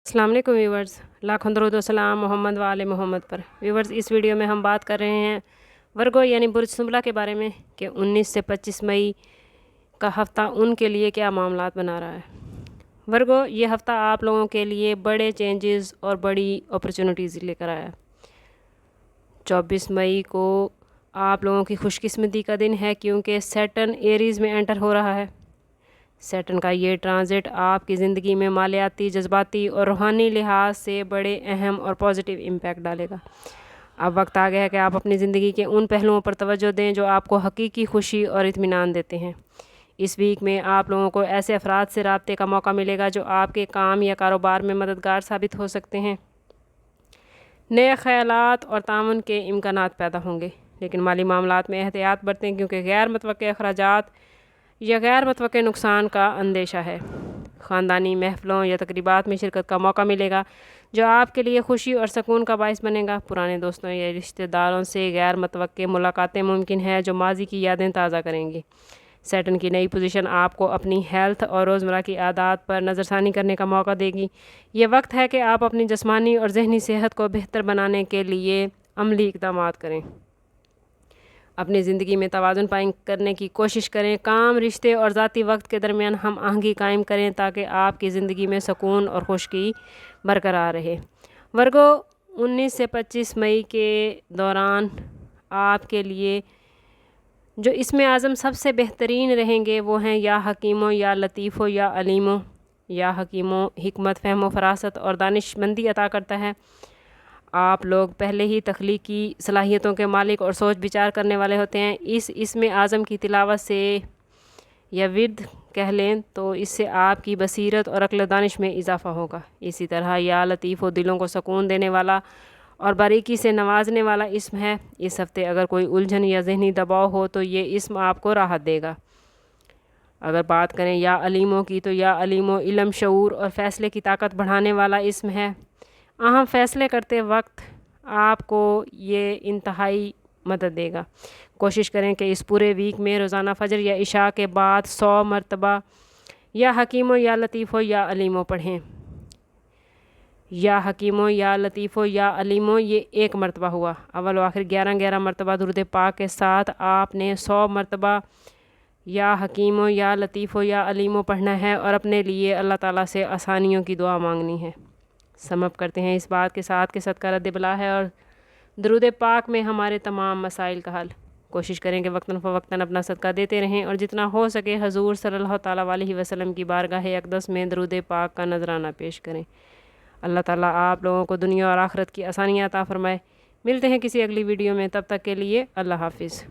अस्सलाम वालेकुम व्यूवर्स, लाखों दरूद व सलाम मोहम्मद व आले मोहम्मद पर। व्यूवर्स, इस वीडियो में हम बात कर रहे हैं वर्गो यानी बुर्ज सुंबला के बारे में कि 19 से 25 मई का हफ़्ता उनके लिए क्या मामलात बना रहा है। वर्गो, ये हफ़्ता आप लोगों के लिए बड़े चेंजेस और बड़ी अपॉर्चुनिटीज़ लेकर आया। 24 मई को आप लोगों की खुशकिस्मती का दिन है क्योंकि सैटर्न एरीज़ में एंटर हो रहा है। सैटर्न का ये ट्रांजिट आपकी ज़िंदगी में मालियाती, जज्बाती और रूहानी लिहाज से बड़े अहम और पॉजिटिव इम्पैक्ट डालेगा। अब वक्त आ गया है कि आप अपनी ज़िंदगी के उन पहलुओं पर तवज्जो दें जो आपको हकीकी खुशी और इत्मीनान देते हैं। इस वीक में आप लोगों को ऐसे अफराद से राब्ते का मौका मिलेगा जो आपके काम या कारोबार में मददगार साबित हो सकते हैं। नए ख़यालात और ताउन के इम्कानात पैदा होंगे, लेकिन माली मामलात में एहतियात बरतें क्योंकि गैर मुतवक्के अखराजात या गैर मुतवक्के नुकसान का अंदेशा है। ख़ानदानी महफ़िलों या तकरीबात में शिरकत का मौका मिलेगा जो आपके लिए खुशी और सुकून का बाइस बनेगा। पुराने दोस्तों या रिश्तेदारों से गैर मुतवक्के मुलाकातें मुमकिन है जो माजी की यादें ताज़ा करेंगी। सैटर्न की नई पोजीशन आपको अपनी हेल्थ और रोज़मर्रा की आदत पर नज़रसानी करने का मौका देगी। ये वक्त है कि आप अपनी जिस्मानी और जहनी सेहत को बेहतर बनाने के लिए अमली इक़दामात करें। अपनी ज़िंदगी में तवाज़ुन कायम करने की कोशिश करें। काम, रिश्ते और ज़ाती वक्त के दरमियान हम आहंगी कायम करें ताकि आपकी ज़िंदगी में सुकून और खुशकी बरकरार रहे। वर्गो, 19 से 25 मई के दौरान आपके लिए जो इसमें आज़म सबसे बेहतरीन रहेंगे वो हैं या हकीमों या लतीफ़ों या अलीमों। या हकीमों हिकमत, फ़हम, फ़रासत और दानिशमंदी अता करता है। आप लोग पहले ही तख्लीकी सलाहियतों के मालिक और सोच विचार करने वाले होते हैं। इसमें आज़म की तिलावत से या विर्द कह लें तो इससे आपकी बसीरत और अक्ल दानिश में इजाफ़ा होगा। इसी तरह या लतीफ़ दिलों को सुकून देने वाला और बारीकी से नवाजने वाला इस्म है। इस हफ़्ते अगर कोई उलझन या ज़हनी दबाव हो तो ये इस्म आपको राहत देगा। अगर बात करें या अलीमों की तो या अलीमों इल्म, शऊर और फ़ैसले की ताकत बढ़ाने वाला इस्म है। अहम फ़ैसले करते वक्त आपको ये इंतहाई मदद देगा। कोशिश करें कि इस पूरे वीक में रोज़ाना फ़जर या इशा के बाद 100 मरतबा या हकीमों या लतीफ़ों या अलीमों पढ़ें। या हकीमों या लतीफ़ों या अलीमों ये 1 मरतबा हुआ। अव्वल व आखिर 11 मरतबा दुरूद पाक के साथ आपने 100 मरतबा या हकीमों या लतीफ़ों या अलीमों पढ़ना है और अपने लिए अल्लाह ताला से आसानियों की दुआ मांगनी है। समअप करते हैं इस बात के साथ कि सदका रद्द बला है और दुरूद पाक में हमारे तमाम मसाइल का हल। कोशिश करें कि वक्तन फ़वक्तन अपना सदका देते रहें और जितना हो सके हजूर सल्लल्लाहु ताला अलैहि वसल्लम की बारगाह अक़दस में दुरूद पाक का नजराना पेश करें। अल्लाह ताला आप लोगों को दुनिया और आखिरत की आसानियाँ अता फ़रमाए। मिलते हैं किसी अगली वीडियो में, तब तक के लिए अल्लाह हाफ़िज़।